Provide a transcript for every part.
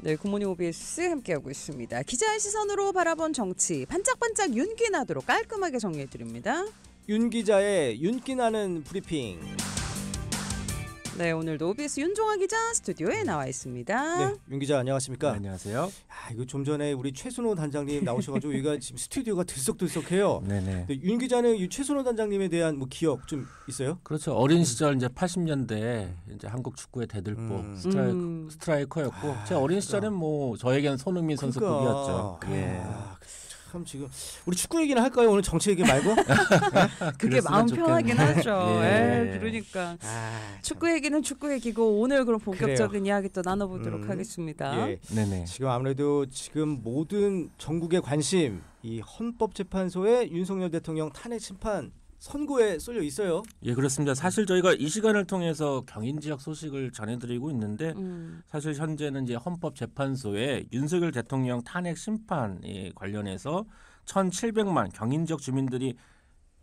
네, 굿모닝 OBS 함께하고 있습니다. 기자의 시선으로 바라본 정치 반짝반짝 윤기 나도록 깔끔하게 정리해드립니다. 윤 기자의 윤기 나는 브리핑. 네, 오늘도 OBS 윤종아 기자 스튜디오에 나와 있습니다. 네, 윤 기자 안녕하십니까? 네, 안녕하세요. 이거 좀 전에 우리 최순호 단장님 나오셔가지고 여기가 지금 스튜디오가 들썩들썩해요. 네네. 윤 기자는 이 최순호 단장님에 대한 뭐 기억 좀 있어요? 그렇죠. 어린 시절 이제 80년대 이제 한국 축구의 대들보 스트라이커였고, 제 어린 시절엔 뭐 저에게는 손흥민 선수급이었죠. 예. 참 지금 우리 축구 얘기는 할까요? 오늘 정치 얘기 말고? 그게 마음 편하긴 하죠. 예. 그러니까 축구 얘기는 축구 얘기고 오늘 그럼 본격적인 그래요. 이야기 또 나눠보도록 하겠습니다. 예. 네네. 지금 아무래도 지금 모든 전국의 관심 이 헌법재판소의 윤석열 대통령 탄핵 심판 선고에 쏠려 있어요. 예, 그렇습니다. 사실 저희가 이 시간을 통해서 경인 지역 소식을 전해드리고 있는데 사실 현재는 이제 헌법재판소에 윤석열 대통령 탄핵 심판에 관련해서 1,700만 경인 지역 주민들이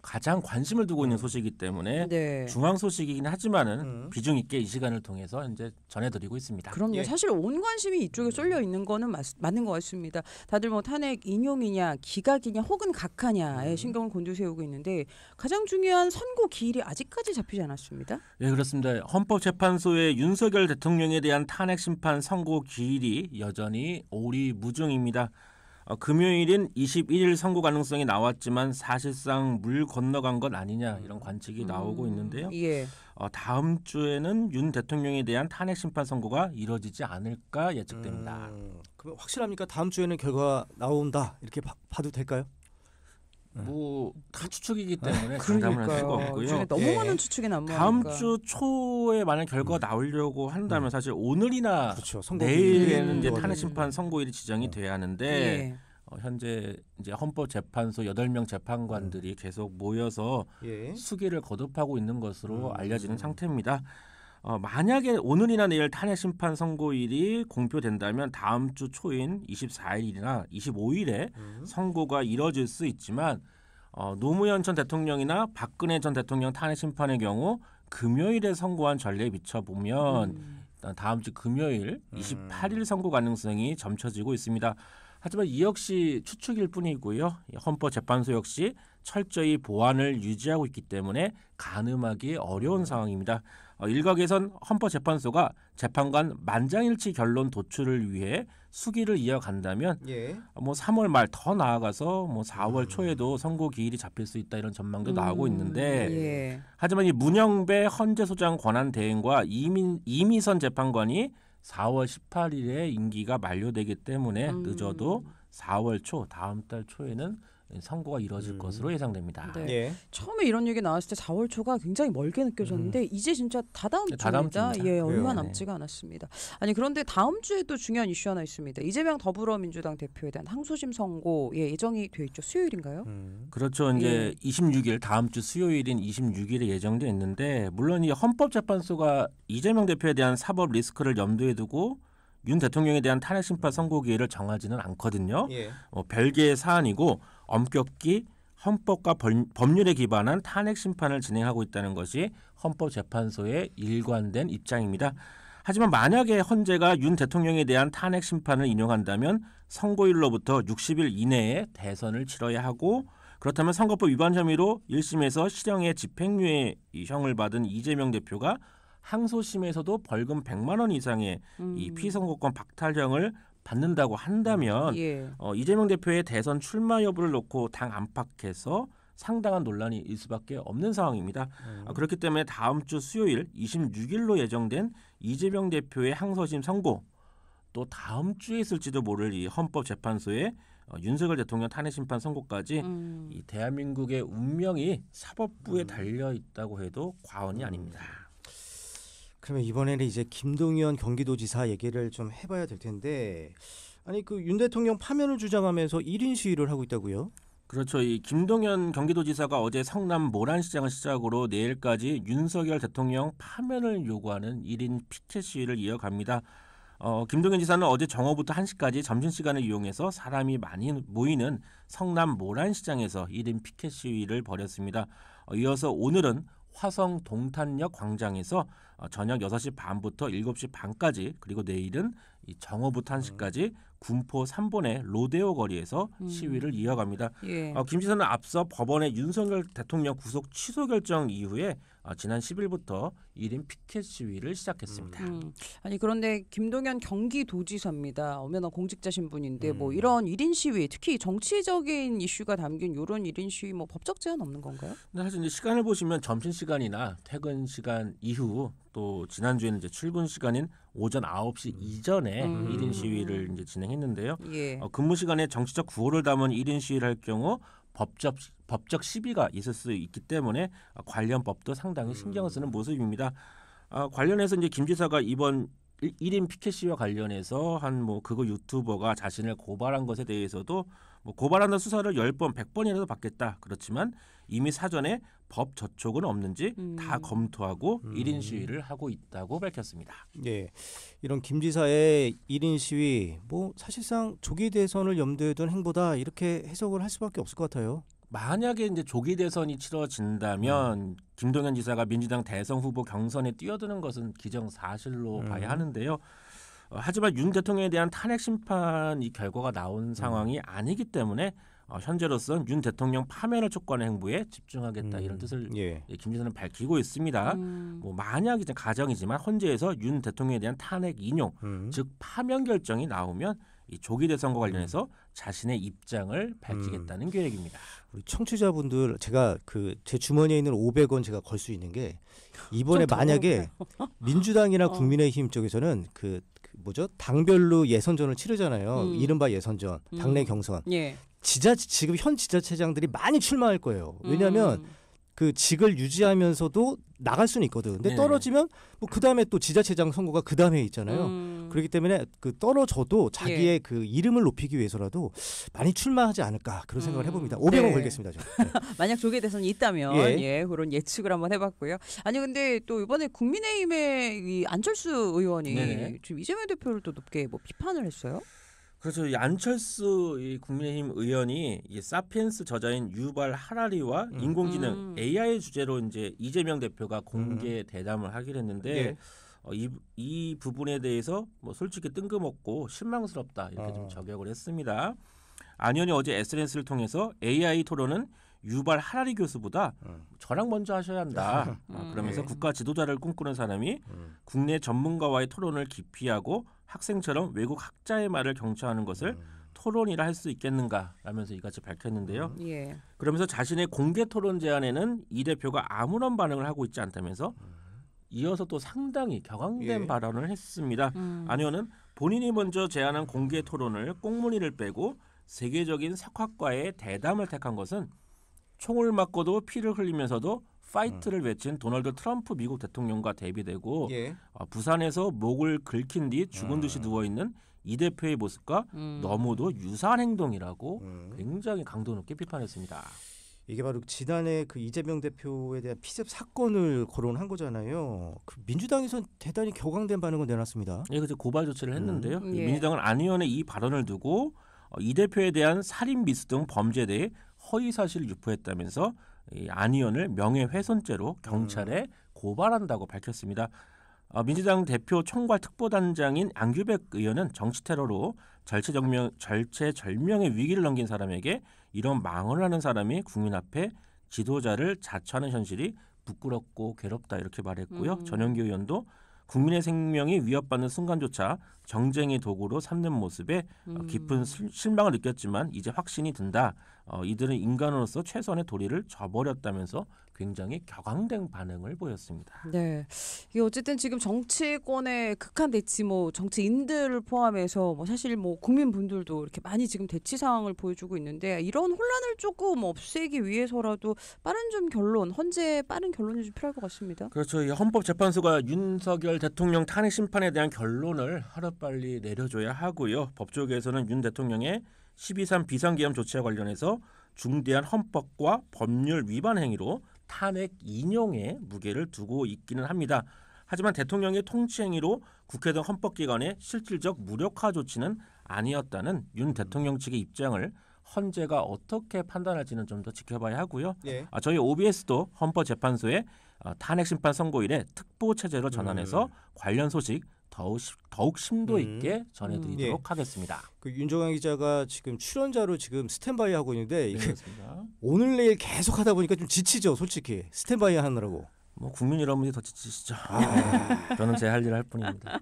가장 관심을 두고 있는 소식이기 때문에 네. 중앙 소식이긴 하지만은 비중 있게 이 시간을 통해서 이제 전해드리고 있습니다. 그럼요. 예. 사실 온 관심이 이쪽에 쏠려 있는 거는 맞는 것 같습니다. 다들 뭐 탄핵 인용이냐 기각이냐 혹은 각하냐에 신경을 곤두세우고 있는데 가장 중요한 선고 기일이 아직까지 잡히지 않았습니다. 네, 그렇습니다. 헌법재판소의 윤석열 대통령에 대한 탄핵 심판 선고 기일이 여전히 오리무중입니다. 금요일인 21일 선고 가능성이 나왔지만 사실상 물 건너간 것 아니냐 이런 관측이 나오고 있는데요. 예. 다음 주에는 윤 대통령에 대한 탄핵 심판 선고가 이뤄지지 않을까 예측됩니다. 그럼 확실합니까? 다음 주에는 결과 나온다 이렇게 봐도 될까요? 뭐 다 추측이기 때문에 장담을 할 수가 없고요. 요즘에 너무 많은 추측이 난무하니까. 다음 주 초에 만약 결과가 나오려고 한다면 사실 오늘이나 그렇죠. 선고 내일에는 이제 기일이 탄핵 심판 선고일이 지정이 돼야 하는데 예. 현재 이제 헌법재판소 8명 재판관들이 계속 모여서 예. 수기를 거듭하고 있는 것으로 알려지는 상태입니다. 만약에 오늘이나 내일 탄핵 심판 선고일이 공표된다면 다음 주 초인 24일이나 25일에 선고가 이뤄질 수 있지만 노무현 전 대통령이나 박근혜 전 대통령 탄핵 심판의 경우 금요일에 선고한 전례에 비춰보면 다음 주 금요일 28일 선고 가능성이 점쳐지고 있습니다. 하지만 이 역시 추측일 뿐이고요. 헌법재판소 역시 철저히 보안을 유지하고 있기 때문에 가늠하기 어려운 상황입니다. 일각에선 헌법재판소가 재판관 만장일치 결론 도출을 위해 수기를 이어간다면 예. 뭐 3월 말 더 나아가서 뭐 4월 초에도 선고 기일이 잡힐 수 있다 이런 전망도 나오고 있는데 예. 하지만 이 문영배 헌재소장 권한 대행과 이미선 재판관이 4월 18일에 임기가 만료되기 때문에 늦어도 4월 초 다음 달 초에는 선고가 이뤄질 것으로 예상됩니다. 네. 예. 처음에 이런 얘기 나왔을 때 4월 초가 굉장히 멀게 느껴졌는데 이제 진짜 다다음 주입니다. 예, 얼마 그래요. 남지가 않았습니다. 아니 그런데 다음 주에 또 중요한 이슈 하나 있습니다. 이재명 더불어민주당 대표에 대한 항소심 선고 예정이 돼 있죠. 수요일인가요? 그렇죠. 이제 26일 다음 주 수요일인 26일에 예정돼 있는데 물론 이 헌법재판소가 이재명 대표에 대한 사법 리스크를 염두에 두고 윤 대통령에 대한 탄핵 심판 선고 기일을 정하지는 않거든요. 예. 별개의 사안이고 엄격히 헌법과 법률에 기반한 탄핵 심판을 진행하고 있다는 것이 헌법재판소의 일관된 입장입니다. 하지만 만약에 헌재가 윤 대통령에 대한 탄핵 심판을 인용한다면 선고일로부터 60일 이내에 대선을 치러야 하고 그렇다면 선거법 위반 혐의로 1심에서 실형의 집행유예 형을 받은 이재명 대표가 항소심에서도 벌금 100만 원 이상의 이 피선거권 박탈형을 받는다고 한다면 이재명 대표의 대선 출마 여부를 놓고 당 안팎에서 상당한 논란이 있을 수밖에 없는 상황입니다. 그렇기 때문에 다음 주 수요일 26일로 예정된 이재명 대표의 항소심 선고 또 다음 주에 있을지도 모를 이 헌법재판소의 윤석열 대통령 탄핵 심판 선고까지 이 대한민국의 운명이 사법부에 달려 있다고 해도 과언이 아닙니다. 그러면 이번에는 이제 김동연 경기도지사 얘기를 좀 해봐야 될 텐데 아니 그 윤 대통령 파면을 주장하면서 1인 시위를 하고 있다고요? 그렇죠. 이 김동연 경기도지사가 어제 성남 모란시장을 시작으로 내일까지 윤석열 대통령 파면을 요구하는 1인 피켓 시위를 이어갑니다. 김동연 지사는 어제 정오부터 1시까지 점심시간을 이용해서 사람이 많이 모이는 성남 모란시장에서 1인 피켓 시위를 벌였습니다. 이어서 오늘은 화성 동탄역 광장에서 저녁 6시 반부터 7시 반까지 그리고 내일은 이 정오부 탄식까지 군포 3번의 로데오 거리에서 시위를 이어갑니다. 예. 김 지사는 앞서 법원의 윤석열 대통령 구속 취소 결정 이후에 지난 10일부터 1인 피켓 시위를 시작했습니다. 아니 그런데 김동연 경기도지사입니다. 엄연한 공직자 신분인데 뭐 이런 1인 시위, 특히 정치적인 이슈가 담긴 이런 1인 시위 뭐 법적 제한 없는 건가요? 근데 사실 이제 시간을 보시면 점심 시간이나 퇴근 시간 이후 또 지난주에는 이제 출근 시간인 오전 9시 이전에 1인 시위를 이제 진행했는데요. 예. 근무 시간에 정치적 구호를 담은 1인 시위를 할 경우 법적 시비가 있을 수 있기 때문에 관련 법도 상당히 신경을 쓰는 모습입니다. 관련해서 이제 김 지사가 이번 1인 피켓 시위와 관련해서 한 뭐 그거 유튜버가 자신을 고발한 것에 대해서도 뭐 고발한다 수사를 10번, 100번이라도 받겠다. 그렇지만 이미 사전에 법 저촉은 없는지 다 검토하고 1인 시위를 하고 있다고 밝혔습니다. 예, 이런 김 지사의 1인 시위 뭐 사실상 조기 대선을 염두에 둔 행보다 이렇게 해석을 할 수밖에 없을 것 같아요. 만약에 이제 조기 대선이 치러진다면 김동연 지사가 민주당 대선 후보 경선에 뛰어드는 것은 기정사실로 봐야 하는데요. 하지만 윤 대통령에 대한 탄핵 심판 이 결과가 나온 상황이 아니기 때문에 현재로선 윤 대통령 파면을 촉구하는 행보에 집중하겠다 이런 뜻을 예. 김 지사는 밝히고 있습니다. 뭐 만약 이제 가정이지만 헌재에서 윤 대통령에 대한 탄핵 인용, 즉 파면 결정이 나오면 이 조기 대선과 관련해서 자신의 입장을 밝히겠다는 계획입니다. 우리 청취자분들 제가 그 제 주머니에 있는 500원 제가 걸 수 있는 게 이번에 만약에 민주당이나 국민의힘 쪽에서는 그 뭐죠 당별로 예선전을 치르잖아요. 이른바 예선전, 당내 경선. 예. 지금 현 지자체장들이 많이 출마할 거예요. 왜냐하면 그 직을 유지하면서도 나갈 수는 있거든. 근데 네. 떨어지면 뭐 그 다음에 또 지자체장 선거가 그 다음에 있잖아요. 그렇기 때문에 그 떨어져도 자기의 예. 그 이름을 높이기 위해서라도 많이 출마하지 않을까 그런 생각을 해봅니다. 500원 네. 걸겠습니다. 저. 네. 만약 조기 대선이 있다면 예. 그런 예측을 한번 해봤고요. 아니 근데 또 이번에 국민의힘의 이 안철수 의원이 네네. 지금 이재명 대표를 또 높게 뭐 비판을 했어요. 그렇죠. 이 안철수 이 국민의힘 의원이 이 사피엔스 저자인 유발 하라리와 인공지능 AI 주제로 이제 이재명 대표가 공개 대담을 하기로 했는데 예. 이 부분에 대해서 뭐 솔직히 뜬금없고 실망스럽다 이렇게 좀 저격을 했습니다. 안 의원이 어제 SNS를 통해서 AI 토론은 유발 하라리 교수보다 저랑 먼저 하셔야 한다. 그러면서 국가 지도자를 꿈꾸는 사람이 국내 전문가와의 토론을 기피하고 학생처럼 외국 학자의 말을 경청하는 것을 토론이라 할 수 있겠는가 라면서 이같이 밝혔는데요. 예. 그러면서 자신의 공개 토론 제안에는 이 대표가 아무런 반응을 하고 있지 않다면서 이어서 또 상당히 격앙된 예. 발언을 했습니다. 안 의원은 본인이 먼저 제안한 공개 토론을 꽁무니를 빼고 세계적인 석학과의 대담을 택한 것은 총을 맞고도 피를 흘리면서도 파이트를 외친 도널드 트럼프 미국 대통령과 대비되고 예. 부산에서 목을 긁힌 뒤 죽은 듯이 누워있는 이 대표의 모습과 너무도 유사한 행동이라고 굉장히 강도 높게 비판했습니다. 이게 바로 지난해 그 이재명 대표에 대한 피습 사건을 거론한 거잖아요. 그 민주당에선 대단히 격앙된 반응을 내놨습니다. 예, 그래서 고발 조치를 했는데요. 예. 민주당은 안 의원의 이 발언을 두고 이 대표에 대한 살인 미수 등 범죄에 대해 허위 사실을 유포했다면서 안 의원을 명예훼손죄로 경찰에 고발한다고 밝혔습니다. 민주당 대표 총괄 특보단장인 안규백 의원은 정치 테러로 절체절명의 위기를 넘긴 사람에게 이런 망언을 하는 사람이 국민 앞에 지도자를 자처하는 현실이 부끄럽고 괴롭다 이렇게 말했고요. 전영기 의원도 국민의 생명이 위협받는 순간조차 정쟁의 도구로 삼는 모습에 깊은 실망을 느꼈지만 이제 확신이 든다. 이들은 인간으로서 최소한의 도리를 저버렸다면서 굉장히 격앙된 반응을 보였습니다. 네, 이게 어쨌든 지금 정치권의 극한 대치, 뭐 정치인들을 포함해서 뭐 사실 뭐 국민분들도 이렇게 많이 지금 대치 상황을 보여주고 있는데 이런 혼란을 조금 없애기 위해서라도 빠른 좀 결론, 헌재 빠른 결론이 좀 필요할 것 같습니다. 그렇죠. 이 헌법재판소가 윤석열 대통령 탄핵 심판에 대한 결론을 하루빨리 내려줘야 하고요. 법조계에서는 윤 대통령의 12.3 비상계엄 조치와 관련해서 중대한 헌법과 법률 위반 행위로 탄핵 인용에 무게를 두고 있기는 합니다. 하지만 대통령의 통치 행위로 국회 등 헌법기관의 실질적 무력화 조치는 아니었다는 윤 대통령 측의 입장을 헌재가 어떻게 판단할지는 좀 더 지켜봐야 하고요. 예. 저희 OBS도 헌법재판소에 탄핵 심판 선고일에 특보 체제로 전환해서 관련 소식 더욱 심도 있게 전해드리도록 예. 하겠습니다. 그 윤정환 기자가 지금 출연자로 지금 스탠바이 하고 있는데 네, 이게 그렇습니다. 오늘 내일 계속 하다 보니까 좀 지치죠, 솔직히 스탠바이 하느라고. 뭐 국민 여러분들이 더 지치시죠. 저는 제 할 일을 할 뿐입니다.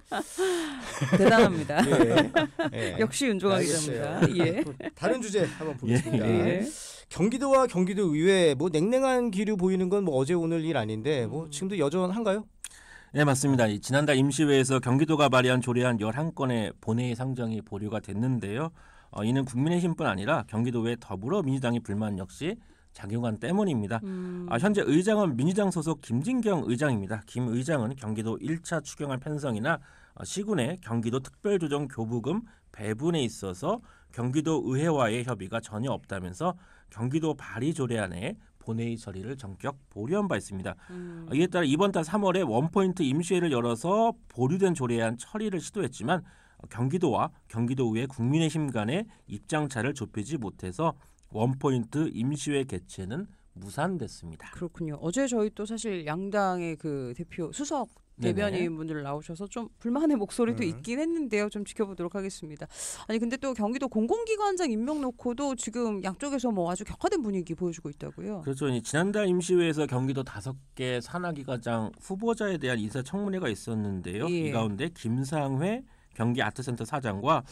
대단합니다. 예. 예. 역시 윤종아 알겠어요. 기자입니다. 예. 다른 주제 한번 보겠습니다. 예. 경기도와 경기도 의회 뭐 냉랭한 기류 보이는 건 뭐 어제 오늘 일 아닌데 뭐 지금도 여전한가요? 네, 맞습니다. 지난달 임시회에서 경기도가 발의한 조례안 11건의 본회의 상정이 보류가 됐는데요. 이는 국민의힘뿐 아니라 경기도 외 더불어민주당의 불만 역시 작용한 때문입니다. 현재 의장은 민주당 소속 김진경 의장입니다. 김 의장은 경기도 1차 추경안 편성이나 시군의 경기도 특별조정교부금 배분에 있어서 경기도 의회와의 협의가 전혀 없다면서 경기도 발의 조례안에 본회의 처리를 전격 보류한 바 있습니다. 이에 따라 이번 달 3월에 원포인트 임시회를 열어서 보류된 조례안 처리를 시도했지만 경기도와 경기도의회 국민의힘 간의 입장차를 좁히지 못해서 원포인트 임시회 개최는 무산됐습니다. 그렇군요. 어제 저희 또 사실 양당의 그 대표 수석 대변인분들 나오셔서 좀 불만의 목소리도 있긴 했는데요. 좀 지켜보도록 하겠습니다. 아니 근데 또 경기도 공공기관장 임명 놓고도 지금 양쪽에서 뭐 아주 격화된 분위기 보여주고 있다고요. 그렇죠. 지난달 임시회에서 경기도 5개 산하기관장 후보자에 대한 인사청문회가 있었는데요. 예. 이 가운데 김상회 경기아트센터 사장과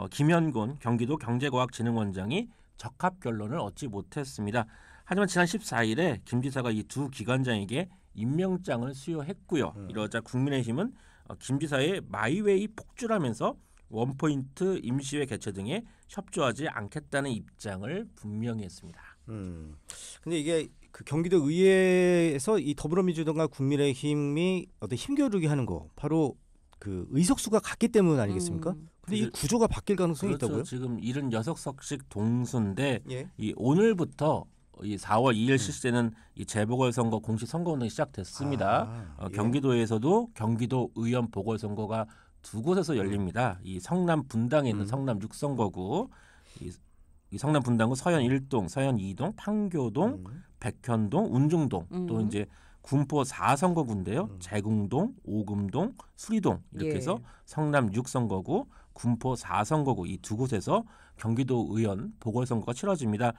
김현곤 경기도 경제과학진흥원장이 적합 결론을 얻지 못했습니다. 하지만 지난 14일에 김 지사가 이 두 기관장에게 임명장을 수여했고요. 이러자 국민의힘은 김 지사의 마이웨이 폭주라면서 원포인트 임시회 개최 등에 협조하지 않겠다는 입장을 분명히 했습니다. 근데 이게 그 경기도 의회에서 이 더불어민주당과 국민의힘이 어떤 힘겨루기 하는 거 바로 그 의석수가 같기 때문 아니겠습니까? 근데 이 구조가 바뀔 가능성이 그렇죠. 있다고요? 지금 76석씩 동수인데 예. 이 오늘부터 이 4월 2일 실시되는 이 재보궐선거 공식 선거운동이 시작됐습니다. 예. 경기도에서도 경기도 의원 보궐선거가 두 곳에서 열립니다. 이 성남 분당에 있는 성남 6선거구, 이 성남 분당구 서현 1동, 서현 2동, 판교동, 백현동, 운중동, 또 이제 군포 4선거구인데요. 제궁동, 오금동, 수리동 이렇게 해서 성남 6선거구, 군포 4선거구 이 두 곳에서 경기도 의원 보궐선거가 치러집니다.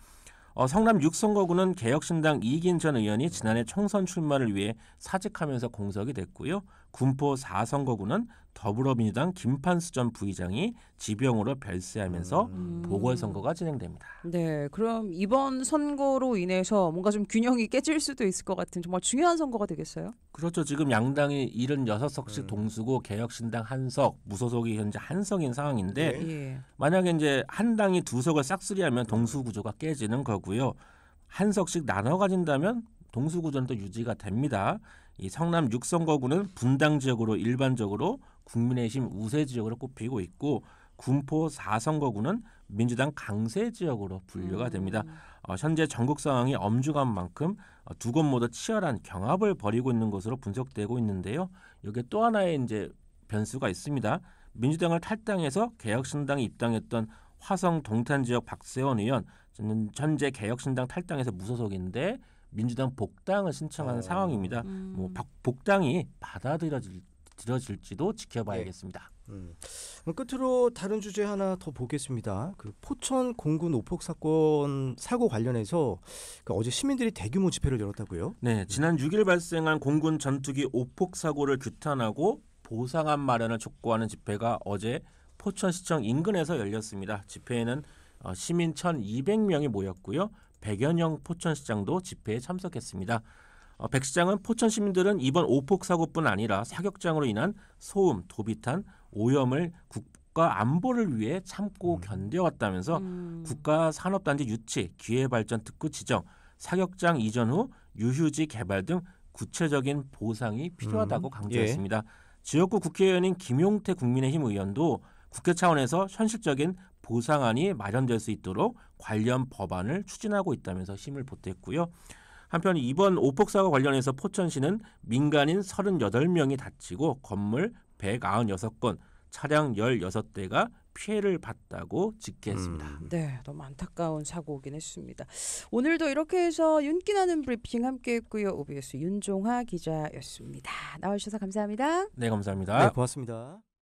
성남 6선거구는 개혁신당 이익인 전 의원이 지난해 총선 출마를 위해 사직하면서 공석이 됐고요. 군포 4선거구는 더불어민주당 김판수 전 부의장이 지병으로 별세하면서 보궐선거가 진행됩니다. 네, 그럼 이번 선거로 인해서 뭔가 좀 균형이 깨질 수도 있을 것 같은 정말 중요한 선거가 되겠어요? 그렇죠. 지금 양당이 76석씩 동수고 개혁신당 1석, 무소속이 현재 1석인 상황인데 예. 만약에 이제 한 당이 2석을 싹쓸이하면 동수 구조가 깨지는 거고요. 1석씩 나눠 가진다면 동수 구조는 또 유지가 됩니다. 이 성남 6선거구는 분당 지역으로 일반적으로 국민의힘 우세 지역으로 꼽히고 있고 군포 4선거구는 민주당 강세 지역으로 분류가 됩니다. 현재 전국 상황이 엄중한 만큼 두 곳 모두 치열한 경합을 벌이고 있는 것으로 분석되고 있는데요. 여기에 또 하나의 이제 변수가 있습니다. 민주당을 탈당해서 개혁신당에 입당했던 화성 동탄 지역 박세원 의원 현재 개혁신당 탈당해서 무소속인데 민주당 복당을 신청하는 상황입니다. 뭐 복당이 받아들여질지도 지켜봐야겠습니다. 끝으로 다른 주제 하나 더 보겠습니다. 그 포천 공군 오폭 사고 관련해서 그 어제 시민들이 대규모 집회를 열었다고요? 네, 지난 6일 발생한 공군 전투기 오폭 사고를 규탄하고 보상안 마련을 촉구하는 집회가 어제 포천시청 인근에서 열렸습니다. 집회에는 시민 1,200명이 모였고요. 백연영 포천시장도 집회에 참석했습니다. 백 시장은 포천 시민들은 이번 오폭 사고뿐 아니라 사격장으로 인한 소음, 도비탄, 오염을 국가 안보를 위해 참고 견뎌왔다면서 국가 산업단지 유치, 기회발전 특구 지정, 사격장 이전 후 유휴지 개발 등 구체적인 보상이 필요하다고 강조했습니다. 지역구 국회의원인 김용태 국민의힘 의원도 국회 차원에서 현실적인 보상안이 마련될 수 있도록 관련 법안을 추진하고 있다면서 힘을 보탰고요. 한편 이번 오폭 사고 관련해서 포천시는 민간인 38명이 다치고 건물 196건, 차량 16대가 피해를 봤다고 집계했습니다. 네, 너무 안타까운 사고긴 했습니다. 오늘도 이렇게 해서 윤기나는 브리핑 함께했고요. OBS 윤종화 기자였습니다. 나와주셔서 감사합니다. 네, 감사합니다. 네, 고맙습니다.